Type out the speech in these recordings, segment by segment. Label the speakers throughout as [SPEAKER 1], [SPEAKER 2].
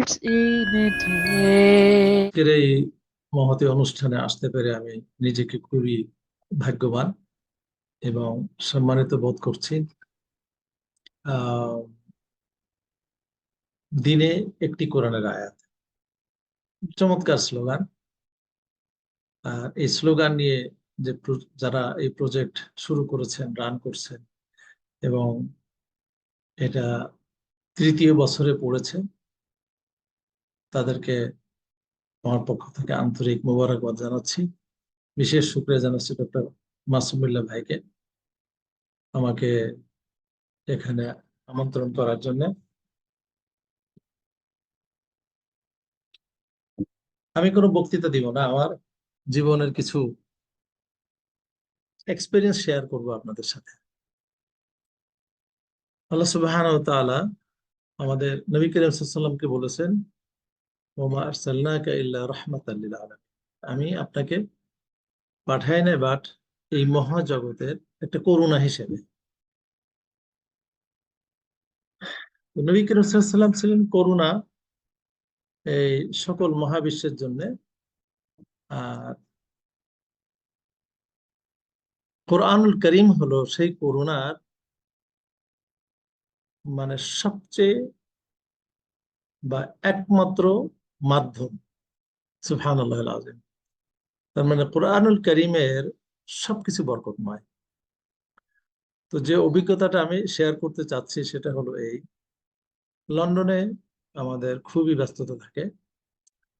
[SPEAKER 1] Once in a day.
[SPEAKER 2] আজকের এই মহতী অনুষ্ঠানে আসতে পেরে আমি নিজেকে খুবই ভাগ্যবান এবং সম্মানিত বোধ করছি। দিনে একটি কোরআনের আয়াত, চমৎকার স্লোগান। আর এই স্লোগান নিয়ে যে যারা এই প্রজেক্ট শুরু করেছেন, রান করছেন এবং এটা তৃতীয় বছরে পড়েছে, তাদেরকে আমার পক্ষ থেকে আন্তরিক মোবারকবাদ জানাচ্ছি। বিশেষ শুকরিয়া জানাচ্ছি ডক্টর মাসুমুল্লাহ ভাইকে আমাকে এখানে আমন্ত্রণ করার জন্য। আমি কোনো বক্তৃতা দিব না, আমার জীবনের কিছু এক্সপিরিয়েন্স শেয়ার করব আপনাদের সাথে। আল্লাহ সুবহানাহু ওয়া তাআলা আমাদের নবী করিম সাল্লাল্লাহু আলাইহি ওয়াসাল্লামকে বলেছেন, ওমা আরসালনাকা ইল্লা রাহমাতাল লিল আলামিন, আমি আপনাকে পাঠাই নাই বাট এই মহাজগতের একটা করুণা হিসেবে। নবী করিম সাল্লাল্লাহু আলাইহি ওয়াসাল্লাম ছিলেন করুণা এই সকল মহাবিশ্বের জন্য। আর কোরআনুল করিম হলো সেই করুণার মানে সবচেয়ে বা একমাত্র মাধ্যম। সুবহানাল্লাহিল আযীম। তার মানে কোরআনুল করিমের সবকিছু বরকতময়। তো যে অভিজ্ঞতাটা আমি শেয়ার করতে চাচ্ছি সেটা হলো এই, লন্ডনে আমাদের খুবই ব্যস্ততা থাকে।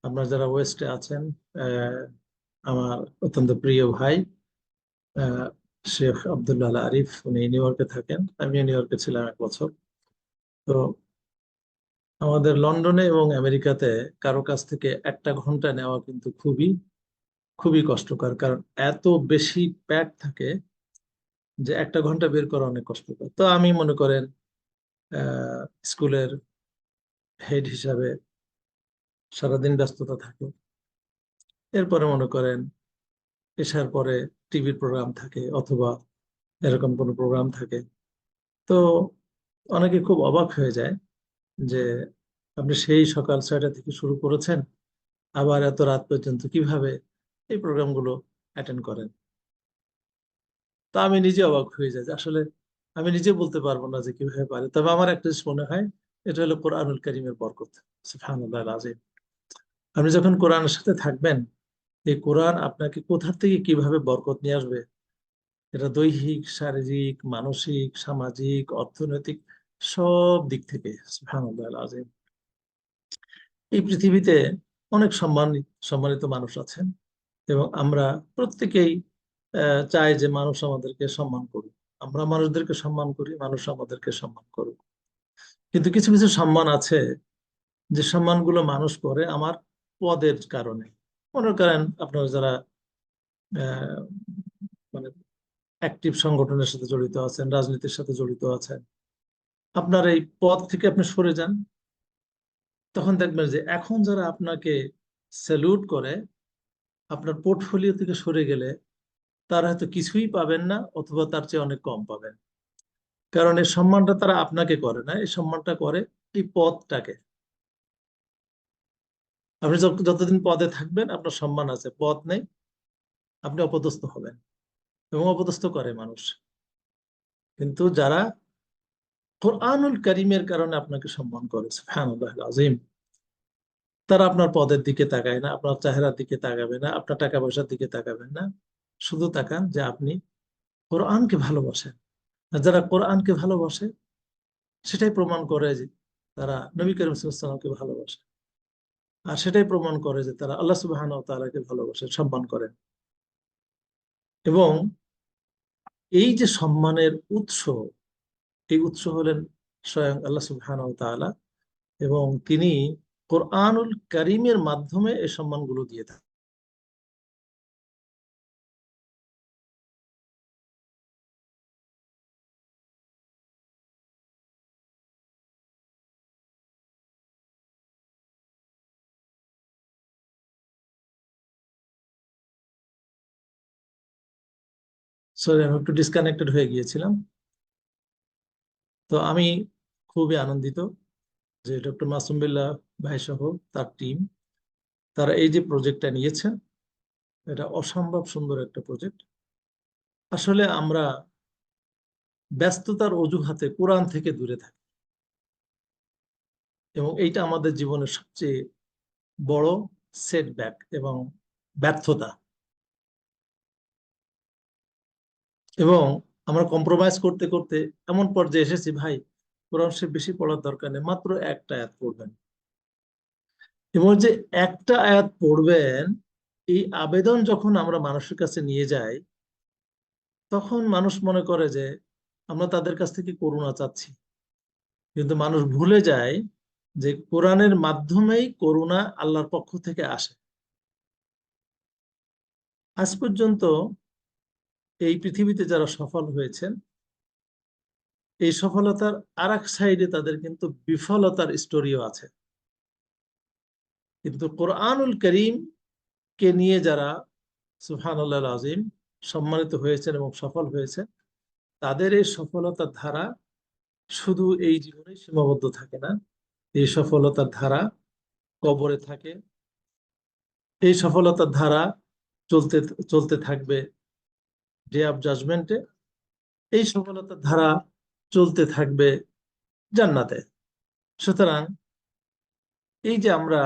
[SPEAKER 2] আপনারা যারা ওয়েস্টে আছেন, আমার অত্যন্ত প্রিয় ভাই শেখ আব্দুল্লাহ আল আরিফ, উনি নিউ ইয়র্কে থাকেন, আমি নিউ ইয়র্কে ছিলাম 1 বছর। তো আমাদের লন্ডনে এবং আমেরিকাতে কারো কাছ থেকে 1 ঘন্টা নেওয়া কিন্তু খুবই খুবই কষ্টকর, কারণ এত বেশি প্যাক থাকে যে 1 ঘন্টা বের করা অনেক কষ্টকর। তো আমি মনে করেন স্কুলের হেড হিসাবে সারাদিন ব্যস্ততা থাকে। এরপরে মনে করেন এসার পরে টিভির প্রোগ্রাম থাকে অথবা এরকম কোনো প্রোগ্রাম থাকে। তো অনেকে খুব অবাক হয়ে যায় যে আপনি সেই সকাল 6টা থেকে শুরু করেছেন, আবার এত রাত পর্যন্ত কিভাবে এই প্রোগ্রামগুলো অ্যাটেন্ড করেন। তা আমি নিজে অবাক হয়ে যাই যে আসলে আমি নিজে বলতে পারবো না যে কিভাবে পারে। তবে আমার একটা জিনিস মনে হয়, এটা হলো কোরআনুল কারীমের বরকত। সুবহানাল্লাহিল আযীম। আপনি যখন কোরআনের সাথে থাকবেন, এই কোরআন আপনাকে কোথা থেকে কিভাবে বরকত নিয়ে আসবে, এটা দৈহিক, শারীরিক, মানসিক, সামাজিক, অর্থনৈতিক সব দিক থেকে। সুবহানাল্লাহিল আযীম। এই পৃথিবীতে অনেক সম্মানিত মানুষ আছেন এবং আমরা প্রত্যেকেই চাই যে মানুষ আমাদেরকে সম্মান করুক। আমরা মানুষদেরকে সম্মান করি, মানুষ আমাদেরকে সম্মান করুক। কিন্তু কিছু কিছু সম্মান আছে যে সম্মানগুলো মানুষ করে আমার পদের কারণে। মনে করেন আপনারা যারা আহ, মানে অ্যাক্টিভ সংগঠনের সাথে জড়িত আছেন, রাজনীতির সাথে জড়িত আছেন, আপনার এই পদ থেকে আপনি সরে যান, তখন দেখবেন যে এখন যারা আপনাকে স্যালুট করে, আপনার পোর্টফোলিও থেকে সরে গেলে তারা হয়তো কিছুই পাবেন না অথবা তার চেয়ে অনেক কম পাবেন। কারণ এই সম্মানটা তারা আপনাকে করে না, এই সম্মানটা করে এই পদটাকে। আপনি যতদিন পদে থাকবেন আপনার সম্মান আছে, পদ নেই আপনি অপদস্থ হবেন এবং অপদস্থ করে মানুষ। কিন্তু যারা কোরআনুল কারীমের কারণে আপনাকে সম্মান করে, সুবহানাল্লাহিল আযীম, তারা আপনার পদের দিকে তাকায় না, আপনার চেহারার দিকে তাকাবে না, আপনার টাকা পয়সার দিকে তাকাবেন না, শুধু তাকান যে আপনি কোরআনকে ভালোবাসেন। আর যারা কোরআনকে ভালোবাসে সেটাই প্রমাণ করে যে তারা নবী করিম সাল্লাল্লাহু আলাইহি ওয়াসাল্লামকে ভালোবাসে। আর সেটাই প্রমাণ করে যে তারা আল্লাহ সুবহানাহু ওয়া তাআলাকে ভালোবাসে, সম্মান করেন। এবং এই যে সম্মানের উৎস, এই উৎস হলেন স্বয়ং আল্লাহ সুবহানাহু ওয়া তাআলা, এবং তিনি কোরআনুল কারীমের মাধ্যমে এই সম্মানগুলো দিয়ে থাকেন। সরি, আমি একটু ডিসকানেক্টেড হয়ে গিয়েছিলাম। তো আমি খুবই আনন্দিত যে ডক্টর মাসুম বিল্লাহ ভাই সহ তার টিম, তারা এই যে প্রজেক্টটা নিয়েছেন, এটা অসম্ভব সুন্দর একটা প্রজেক্ট। আসলে আমরা ব্যস্ততার অজুহাতে কোরআন থেকে দূরে থাকি, এবং এইটা আমাদের জীবনের সবচেয়ে বড় সেটব্যাক এবং ব্যর্থতা। এবং আমরা কম্প্রোমাইজ করতে করতে এমন পর্যায়ে এসেছি, ভাই কোরআন শরীফ বেশি পড়ার দরকার নেই, মাত্র একটা আয়াত পড়বেন। এবং যে একটা আয়াত পড়বেন, এই আবেদন যখন আমরা মানুষের কাছে নিয়ে যাই, তখন মানুষ মনে করে যে আমরা তাদের কাছ থেকে করুণা চাচ্ছি। কিন্তু মানুষ ভুলে যায় যে কোরআনের মাধ্যমেই করুণা আল্লাহর পক্ষ থেকে আসে। আজ পর্যন্ত এই পৃথিবীতে যারা সফল হয়েছেন, এই সফলতার আর এক সাইডে তাদের কিন্তু বিফলতার স্টোরিও আছে। কিন্তু কোরআনুল করিম কে নিয়ে যারা সুবহানাল্লাহ আজিম সম্মানিত হয়েছেন এবং সফল হয়েছে, তাদের এই সফলতার ধারা শুধু এই জীবনে সীমাবদ্ধ থাকে না। এই সফলতার ধারা কবরে থাকে, এই সফলতার ধারা চলতে চলতে থাকবে ডে অফ জাজমেন্টে, এই সফলতার ধারা চলতে থাকবে জান্নাতে। সুতরাং এই যে আমরা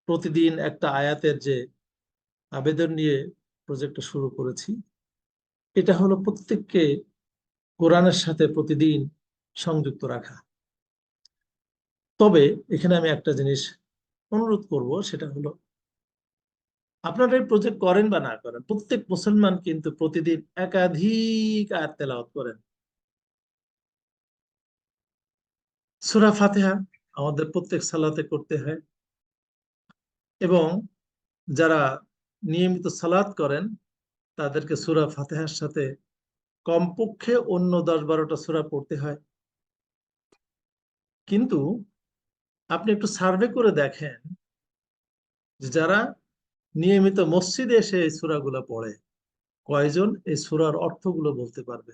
[SPEAKER 2] প্রতিদিন একটা আয়াতের যে আবেদন নিয়ে প্রজেক্টটা শুরু করেছি, এটা হলো প্রত্যেককে কোরআনের সাথে প্রতিদিন সংযুক্ত রাখা। তবে এখানে আমি একটা জিনিস অনুরোধ করব, সেটা হলো আপনারা এই প্রজেক্ট করেন বা না করেন, প্রত্যেক মুসলমান কিন্তু প্রতিদিন একাধিক আয়াত তেলাওয়াত করেন। সূরা ফাতিহা আমাদের প্রত্যেক সালাতে করতে হয়, এবং যারা নিয়মিত সালাত করেন তাদেরকে সূরা ফাতিহার সাথে কমপক্ষে অন্য 10-12টা সূরা পড়তে হয়। কিন্তু আপনি একটু সার্ভে করে দেখেন যে যারা নিয়মিত মসজিদে এসে এই সূরাগুলো পড়ে, কয়জন এই সূরার অর্থগুলো বলতে পারবে?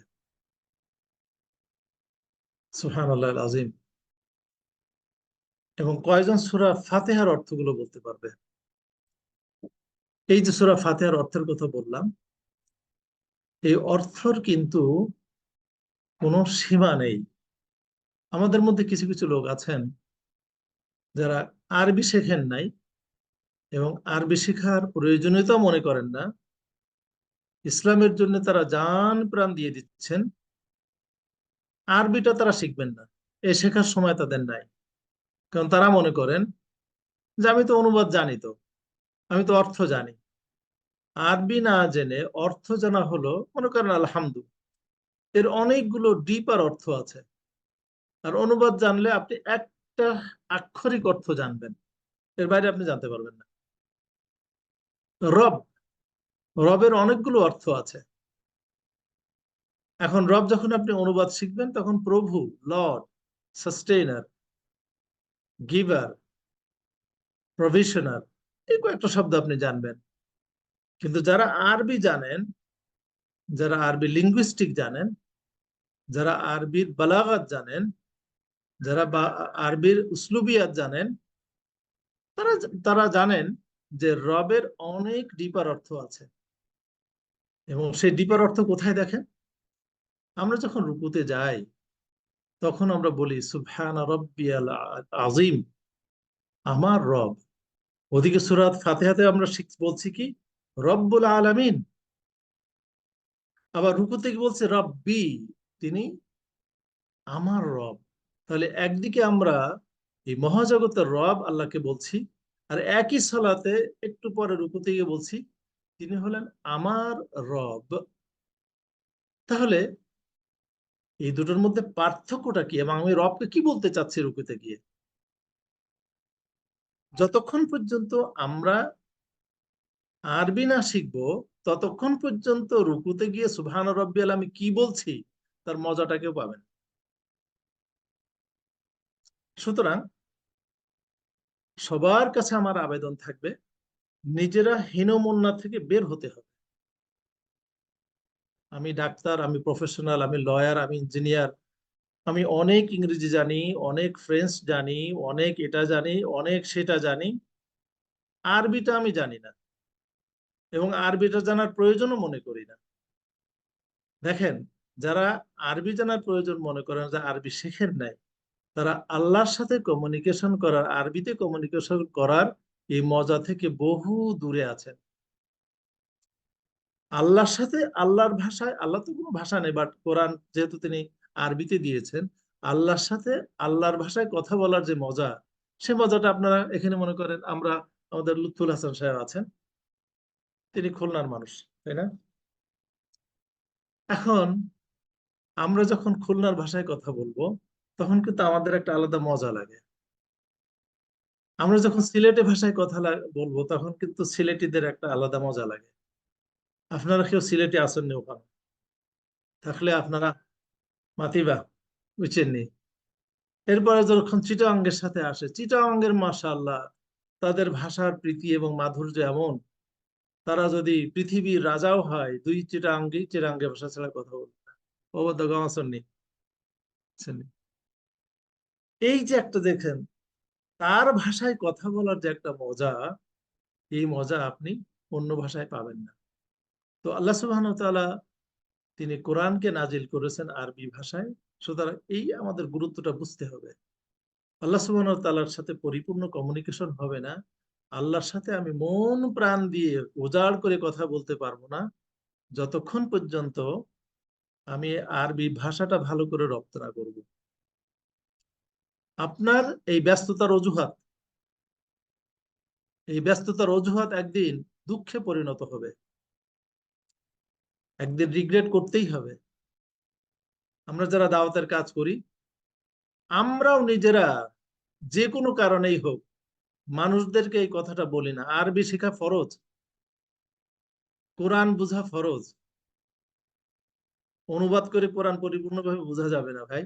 [SPEAKER 2] সুবহানাল্লাহিল আযীম। এবং কয়জন সূরা ফাতিহার অর্থগুলো বলতে পারবে? এই যে সূরা ফাতিহার অর্থের কথা বললাম, এই অর্থর কিন্তু কোনো সীমা নেই। আমাদের মধ্যে কিছু কিছু লোক আছেন যারা আরবি শেখেন নাই এবং আরবি শেখার প্রয়োজনীয়তা মনে করেন না, ইসলামের জন্য তারা জান প্রাণ দিয়ে দিচ্ছেন, আরবিটা তারা শিখবেন না, এ শেখার সময় তাদের নাই। কারণ তারা মনে করেন যে আমি তো অনুবাদ জানি, তো আমি তো অর্থ জানি। আরবি না জেনে অর্থ জানা হলো, মনে করেন আলহামদু, এর অনেকগুলো ডিপার অর্থ আছে। আর অনুবাদ জানলে আপনি একটা আক্ষরিক অর্থ জানবেন, এর বাইরে আপনি জানতে পারবেন না। রব, রবের অনেকগুলো অর্থ আছে। এখন রব যখন আপনি অনুবাদ শিখবেন, তখন প্রভু, লর্ড, সাস্টেইনার, গিভার, প্রভিশনার, এই কয়েকটা শব্দ আপনি জানবেন। কিন্তু যারা আরবি জানেন, যারা আরবি লিঙ্গুইস্টিক জানেন, যারা আরবির বালাগাত জানেন, যারা আরবির উসলুবিয়াত জানেন, তারা তারা জানেন যে রবের অনেক ডিপার অর্থ আছে। এবং সেই ডিপার অর্থ কোথায় দেখেন? আমরা যখন রুকুতে যাই, তখন আমরা বলি সুবহান রব্বিয়াল আযীম, আমার রব। ওদিকে সূরা ফাতিহাতে আমরা বলছি কি? রব্বুল আলামিন। আবার রুকুতে কি বলছে? রব্বি, তিনি আমার রব। তাহলে একদিকে আমরা এই মহাজগতের রব আল্লাহকে বলছি, আর একই সালাতে একটু পরে রুকুতে গিয়ে বলছি তিনি হলেন আমার রব। তাহলে এই দুটোর মধ্যে পার্থক্যটা কি, এবং আমি রবকে কি বলতে চাচ্ছি রুকুতে গিয়ে? যতক্ষণ পর্যন্ত আমরা আরবি না শিখবো, ততক্ষণ পর্যন্ত রুকুতে গিয়ে সুবহান রব্বিয়াল আমি কি বলছি তার মজাটা কেউ পাবেন। সুতরাং সবার কাছে আমার আবেদন থাকবে, নিজেরা হীনমন্যা থেকে বের হতে হবে। আমি ডাক্তার, আমি প্রফেশনাল, আমি লয়ার, আমি ইঞ্জিনিয়ার, আমি অনেক ইংরেজি জানি, অনেক ফ্রেঞ্চ জানি, অনেক এটা জানি, অনেক সেটা জানি, আরবিটা আমি জানি না, এবং আরবিটা জানার প্রয়োজনও মনে করি না। দেখেন, যারা আরবি জানার প্রয়োজন মনে করেন, যে আরবি শেখেন নাই, তারা আল্লাহর সাথে কমিউনিকেশন করার, আরবিতে কমিউনিকেশন করার এই মজা থেকে বহু দূরে আছেন। আল্লাহর সাথে, আল্লাহর ভাষায়, আল্লাহ তো কোনো ভাষা নেই, বাট কোরআন যেহেতু তিনি আরবিতে দিয়েছেন, আল্লাহর সাথে আল্লাহর ভাষায় কথা বলার যে মজা, সে মজাটা আপনারা এখানে মনে করেন, আমরা, আমাদের লুৎফুল হাসান সাহেব আছেন, তিনি খুলনার মানুষ, তাই না? এখন আমরা যখন খুলনার ভাষায় কথা বলবো, তখন কিন্তু আমাদের একটা আলাদা মজা লাগে। আমরা যখন সিলেটি ভাষায় কথা বলবো, তখন কিন্তু সিলেটিদের একটা আলাদা মজা লাগে। আপনারা কেউ সিলেটে আসেননি ওখানে, থাকলে আপনারা মাতিবা, বুঝছেননি? এরপরে যখন চিটাগাঙ্গের সাথে আসে, চিটাগাঙ্গের মাশাআল্লাহ, তাদের ভাষার প্রীতি এবং মাধুর্য এমন, তারা যদি পৃথিবীর রাজাও হয়, দুই চিটাগাঙ্গে ভাষা ছাড়া কথা বলবে না। অবদ্ধ আসেননি? এই যে একটা দেখেন, তার ভাষায় কথা বলার যে একটা মজা, এই মজা আপনি অন্য ভাষায় পাবেন না। তো আল্লাহ সুবহানাহু ওয়া তাআলা তিনি কোরআনকে নাজিল করেছেন আরবি ভাষায়, সুতরাং এই আমাদের গুরুত্বটা বুঝতে হবে। আল্লাহ সুবহানাহু ওয়া তাআলার সাথে পরিপূর্ণ কমিউনিকেশন হবে না, আল্লাহর সাথে আমি মন প্রাণ দিয়ে উজাড় করে কথা বলতে পারবো না, যতক্ষণ পর্যন্ত আমি আরবি ভাষাটা ভালো করে রপ্ত না করব। আপনার এই ব্যস্ততার অজুহাত, এই ব্যস্ততার অজুহাত একদিন দুঃখে পরিণত হবে, একদিন রিগ্রেট করতেই হবে। আমরা যারা দাওয়াতের কাজ করি, আমরাও নিজেরা যে কোনো কারণেই হোক, মানুষদেরকে এই কথাটা বলি না, আরবি শেখা ফরজ, কোরআন বোঝা ফরজ। অনুবাদ করে কোরআন পরিপূর্ণভাবে বোঝা যাবে না ভাই,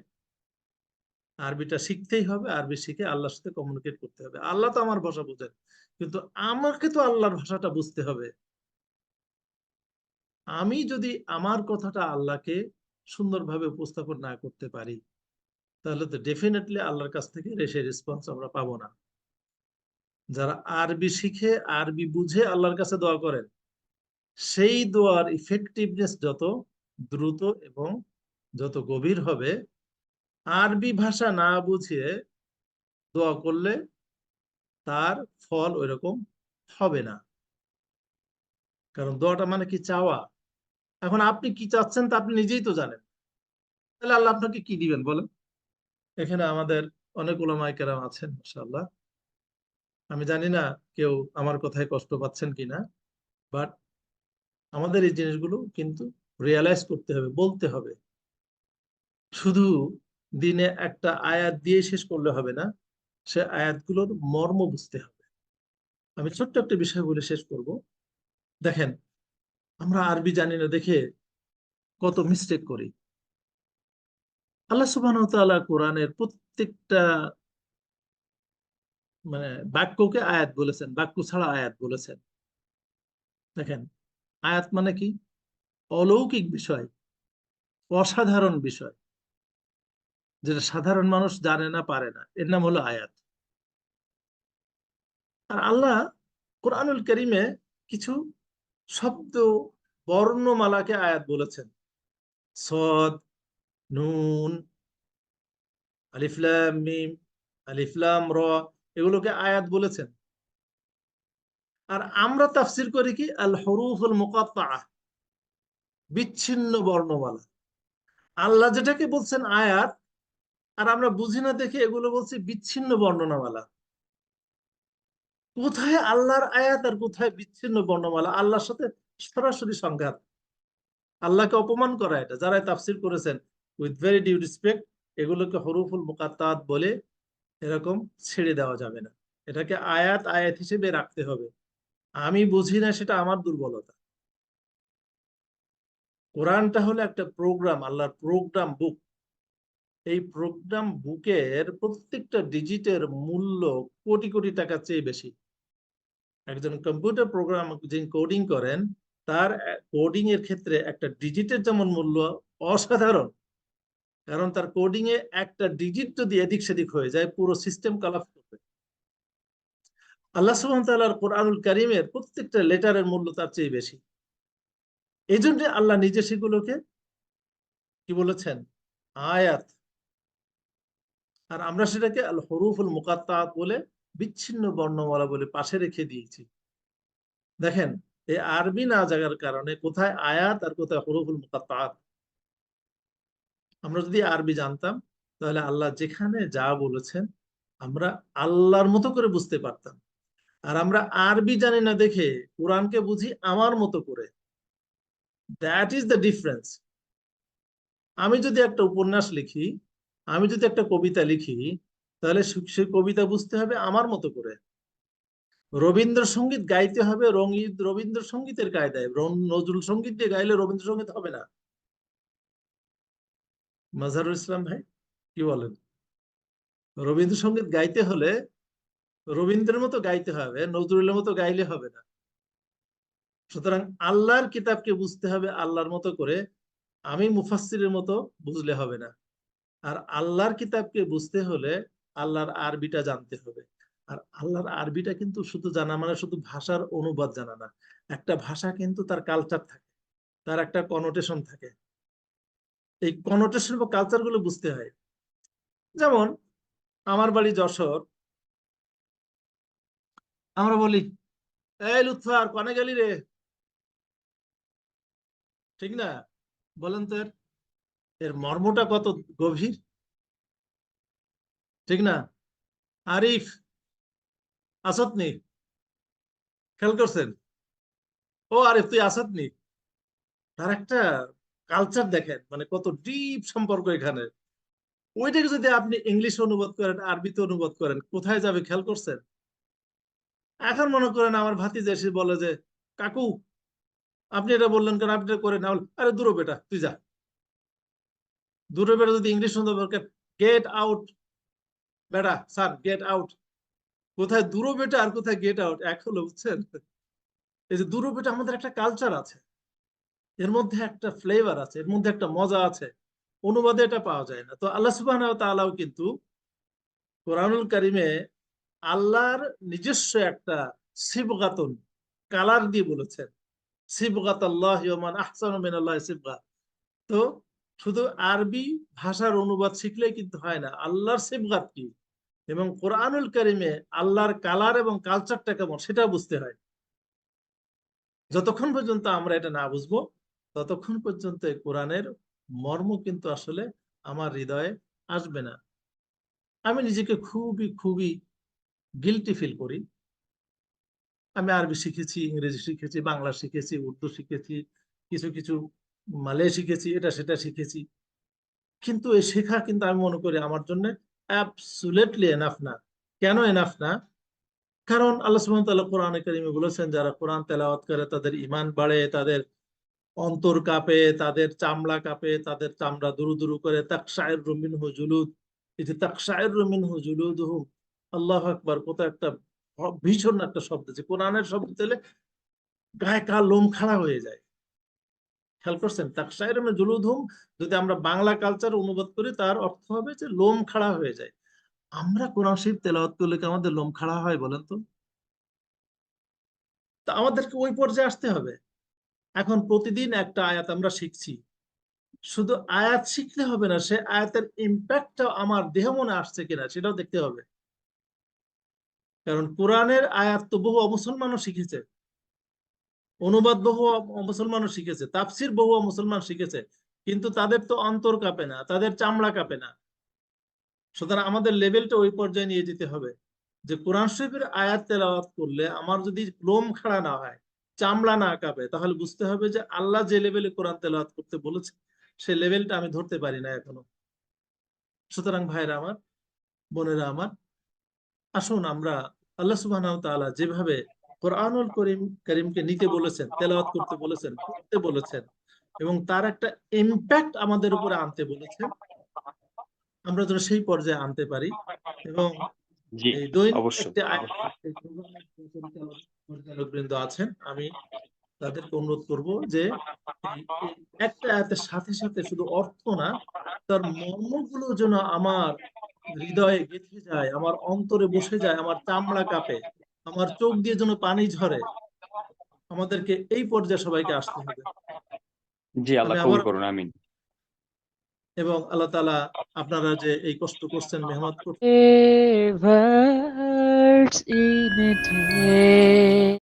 [SPEAKER 2] আরবিটা শিখতেই হবে, আরবি শিখে আল্লাহর সাথে কমিউনিকেট করতে হবে। আল্লাহ তো আমার ভাষা বোঝেন, কিন্তু আমাকে তো আল্লাহর ভাষাটা বুঝতে হবে। আমি যদি আমার কথাটা আল্লাহকে সুন্দরভাবে উপস্থাপন না করতে পারি, তাহলে তো ডেফিনেটলি আল্লাহর কাছ থেকে সে রেসপন্স আমরা পাবো না। যারা আরবি শিখে, আরবি বুঝে আল্লাহর কাছে দোয়া করেন, সেই দোয়ার ইফেক্টিভনেস যত দ্রুত এবং যত গভীর হবে, আরবি ভাষা না বুঝিয়ে দোয়া করলে তার ফল ওইরকম হবে না। কারণ দোয়াটা মানে কি? চাওয়া। এখন আপনি কি চাচ্ছেন তা আপনি নিজেই তো জানেন, তাহলে আল্লাহ আপনাকে কি দিবেন বলেন? এখানে আমাদের অনেক উলামায়ে কেরাম আছেন, মাশাআল্লাহ। আমি জানি না কেউ আমার কথায় কষ্ট পাচ্ছেন কিনা, বাট আমাদের এই জিনিসগুলো কিন্তু রিয়ালাইজ করতে হবে, বলতে হবে। শুধু দিনে একটা আয়াত দিয়ে শেষ করলে হবে না, সে আয়াতগুলোর মর্ম বুঝতে হবে। আমি ছোট্ট একটা বিষয় বলে শেষ করব। দেখেন, আমরা আরবি জানি না দেখে কত মিস্টেক করি। আল্লাহ সুবহানাহু ওয়া তাআলা কোরআনের প্রত্যেকটা মানে বাক্যকে আয়াত বলেছেন, বাক্য ছাড়া আয়াত বলেছেন। দেখেন, আয়াত মানে কি? অলৌকিক বিষয়, অসাধারণ বিষয়, যেটা সাধারণ মানুষ জানে না, পারে না, এর নাম হলো আয়াত। আর আল্লাহ কোরআনুল কারীমে কিছু শব্দ, বর্ণমালাকে আয়াত বলেছেন। সদ, নুন, আলিফ লাম মিম, আলিফ লাম র, এগুলোকে আয়াত বলেছেন। আর আমরা তাফসির করি কি? আল হুরুফুল মুকাত্তাআ, বিচ্ছিন্ন বর্ণমালা। আল্লাহ যেটাকে বলছেন আয়াত, আর আমরা বুঝি না দেখে এগুলো বলছি বিচ্ছিন্ন বর্ণনামালা। কোথায় আল্লাহর আয়াত আর কোথায় বিচ্ছিন্ন বর্ণমালা? আল্লাহর সাথে সরাসরি সংঘাত, আল্লাহকে অপমান করা। এটা যারা তাফসির করেছেন, উইথ ভেরি ডিউ রেসপেক্ট, এগুলোকে হরুফুল মুকাত্তাত বলে এরকম ছেড়ে দেওয়া যাবে না। এটাকে আয়াত আয়াত হিসেবে রাখতে হবে। আমি বুঝি না, সেটা আমার দুর্বলতা। কোরআনটা হলো একটা প্রোগ্রাম, আল্লাহর প্রোগ্রাম বুক। এই প্রোগ্রাম বুকের প্রত্যেকটা ডিজিটের মূল্য কোটি কোটি টাকার চেয়ে বেশি। একজন কম্পিউটার প্রোগ্রাম যিনি কোডিং করেন, তার কোডিং এর ক্ষেত্রে একটা ডিজিটের যেমন মূল্য অসাধারণ, কারণ তার কোডিং এ একটা ডিজিট যদি এদিক সেদিক হয়ে যায় পুরো সিস্টেম কলাপস করবে। আল্লাহ সুবহানাহু ওয়া তাআলার কোরআনুল কারীমের প্রত্যেকটা লেটারের মূল্য তার চেয়ে বেশি। এই জন্য আল্লাহ নিজে সেগুলোকে কি বলেছেন, আয়াত। আর আমরা সেটাকে আল হুরুফুল মুকাত্তাআত বলে, বিচ্ছিন্ন বর্ণমালা বলে পাশে রেখে দিয়েছি। দেখেন, এই আরবি না জানার কারণে কোথায় আয়াত আর কোথায় হুরুফুল মুকাত্তাআত। আমরা যদি আরবি জানতাম তাহলে আল্লাহ যেখানে যা বলেছেন আমরা আল্লাহর মতো করে বুঝতে পারতাম। আর আমরা আরবি জানি না দেখে কোরআনকে বুঝি আমার মতো করে। That is the difference. আমি যদি একটা উপন্যাস লিখি, আমি যদি একটা কবিতা লিখি, তাহলে সেই কবিতা বুঝতে হবে আমার মতো করে। রবীন্দ্রসঙ্গীত গাইতে হবে রবীন্দ্রসঙ্গীতের কায়দায়। নজরুল সঙ্গীত দিয়ে গাইলে রবীন্দ্রসঙ্গীত হবে না। মাজহারুল ইসলাম ভাই কি বলেন? রবীন্দ্রসঙ্গীত গাইতে হলে রবীন্দ্রের মতো গাইতে হবে, নজরুলের মতো গাইলে হবে না। সুতরাং আল্লাহর কিতাবকে বুঝতে হবে আল্লাহর মতো করে, আমি মুফাসসিরের মতো বুঝলে হবে না। আর আল্লাহর কিতাবকে বুঝতে হলে আল্লাহর আরবিটা জানতে হবে। আর আল্লাহর আরবিটা কিন্তু শুধু জানা মানে শুধু ভাষার অনুবাদ জানা না। একটা ভাষা কিন্তু তার কালচার থাকে, তার একটা কনোটেশন থাকে। এই কনোটেশন বা কালচার গুলো বুঝতে হয়। যেমন আমার বাড়ি যশোর, আমরা বলি এই লুৎফার কনে গেলি রে, ঠিক না? বলেন তো এর এর মর্মটা কত গভীর, ঠিক না? আরিফ আসত নি, খেয়াল করছেন? ও আরিফ তুই আসত নি। তার একটা কালচার দেখেন, মানে কত ডিপ সম্পর্ক এখানে। ওইটাকে যদি আপনি ইংলিশে অনুবাদ করেন, আরবিতে অনুবাদ করেন, কোথায় যাবে খেয়াল করছেন? এখন মনে করেন আমার ভাতিজা এসে বলে যে কাকু আপনি এটা বললেন কেন, আপনি এটা করে না। আরে দূর বেটা তুই যা। দূর বেটা যদি ইংলিশ অনুবাদ করেন, গেট আউট বেটা, স্যার গেট আউট। কোথায় দূর বেটা আর কোথায় গেট আউট এক হলো, বুঝছেন? এই যে দূর বেটা, আমাদের একটা কালচার আছে, এর মধ্যে একটা ফ্লেভার আছে, এর মধ্যে একটা মজা আছে। অনুবাদে এটা পাওয়া যায় না। তো আল্লাহ সুবহানাহু ওয়া তাআলাও কিন্তু কোরআনুল কারিমে আল্লাহর নিজস্ব একটা সিবগাতুন কালার দিয়ে বলেছেন, সিবগাতাল্লাহি ওয়া মান আহসানু মিনাল্লাহি সিবগা। তো শুধু আরবি ভাষার অনুবাদ শিখলেই কিন্তু হয় না, আল্লাহর সিবগাত কি এবং কোরআনুল কারিমে আল্লাহর কালার এবং কালচারটা কেমন সেটা বুঝতে হয়। যতক্ষণ পর্যন্ত আমরা এটা না বুঝবো ততক্ষণ পর্যন্ত এই কোরআনের মর্ম কিন্তু আসলে আমার হৃদয়ে আসবে না। আমি নিজেকে খুবই খুবই গিল্টি ফিল করি। আমি আরবি শিখেছি, ইংরেজি শিখেছি, বাংলা শিখেছি, উর্দু শিখেছি, কিছু কিছু মালয় শিখেছি, এটা সেটা শিখেছি। কিন্তু এই শেখা কিন্তু আমি মনে করি আমার জন্য অ্যাবসুলেটলি এনাফ না। কেন এনাফ না? কারণ আল্লাহ সুবহানাহু ওয়া তাআলা কোরআনে কারিমে বলেছেন যারা কোরআন তেলাওয়াত করে তাদের ঈমান বাড়ে, তাদের অন্তর কাঁপে, তাদের চামড়া কাঁপে, তাদের চামড়া দুরু দুরু করে, তাকশাইরু মিনহু জুলুদ। এই যে তাকশাইরু মিনহু জুলুদুহুম, আল্লাহু আকবার, কত একটা ভীষণ একটা শব্দ, যে কোরআনের শব্দ দিলে গায়ে কার লোম খাড়া হয়ে যায়। খেয়াল করছেন? তাকশাইরু মিন জুলুদুহুম যদি আমরা বাংলা কালচার অনুবাদ করি তার অর্থ হবে যে লোম খাড়া হয়ে যায়। আমরা কোরআন শরীফ তেলাওয়াত করলে কি আমাদের লোম খাড়া হয় বলেন তো? তা আমাদেরকে ওই পর্যায়ে আসতে হবে। এখন প্রতিদিন একটা আয়াত আমরা শিখছি, শুধু আয়াত শিখলে হবে না, সে আয়াতের ইম্প্যাক্টটা আমার দেহ মনে আসছে কিনা সেটাও দেখতে হবে। কারণ কোরআনের আয়াত তো বহু মুসলমানও শিখেছে, অনুবাদ বহু মুসলমানও শিখেছে, তাফসির বহু মুসলমান শিখেছে, কিন্তু তাদের তো অন্তর কাঁপে না, তাদের চামড়া কাঁপে না। সুতরাং আমাদের লেভেলটা ওই পর্যায়ে নিয়ে যেতে হবে যে কোরআন শরীফের আয়াত তেলাওয়াত করলে আমার যদি লোম খাড়া না হয়, চামড়া না কাঁপে, তাহলে বুঝতে হবে যে আল্লাহ যে লেভেলে কোরআন তেলাওয়াত করতে বলেছে সেই লেভেলটা আমি ধরতে পারি না এখনো। সুতরাং ভাইরা আমার, বোনেরা আমার, আসুন আমরা আল্লাহ সুবহানাহু ওয়া তাআলা যেভাবে কোরআনুল কারীমকে নিতে বলেছেন, তেলাওয়াত করতে বলেছেন, পড়তে বলেছেন এবং তার একটা ইম্প্যাক্ট আমাদের উপরে আনতে বলেছেন, আমরা যেন সেই পর্যায়ে আনতে পারি। এবং
[SPEAKER 3] জি,
[SPEAKER 2] এই দৈনিক
[SPEAKER 3] অবশ্যই
[SPEAKER 2] একটি এই প্রোগ্রামের পরিচালক বৃন্দ আছেন, আমি তাদেরকে অনুরোধ করব যে এই একটা আয়াতের সাথে সাথে শুধু অর্থ না, তার মর্মগুলো যেন আমার হৃদয়ে গেঁথে যায়, আমার অন্তরে বসে যায়, আমার চামড়া কাঁপে, আমার চোখ দিয়ে যেন পানি ঝরে। আমাদেরকে এই পর্যায়ে সবাইকে আসতে হবে।
[SPEAKER 3] জি, আল্লাহ
[SPEAKER 2] আমি
[SPEAKER 3] কবুল
[SPEAKER 2] আবার
[SPEAKER 3] করুন, আমিন।
[SPEAKER 2] এবং আল্লাহ তাআলা আপনারা যে এই কষ্ট করছেন, মেহনত করছেন,
[SPEAKER 1] Rivers imitate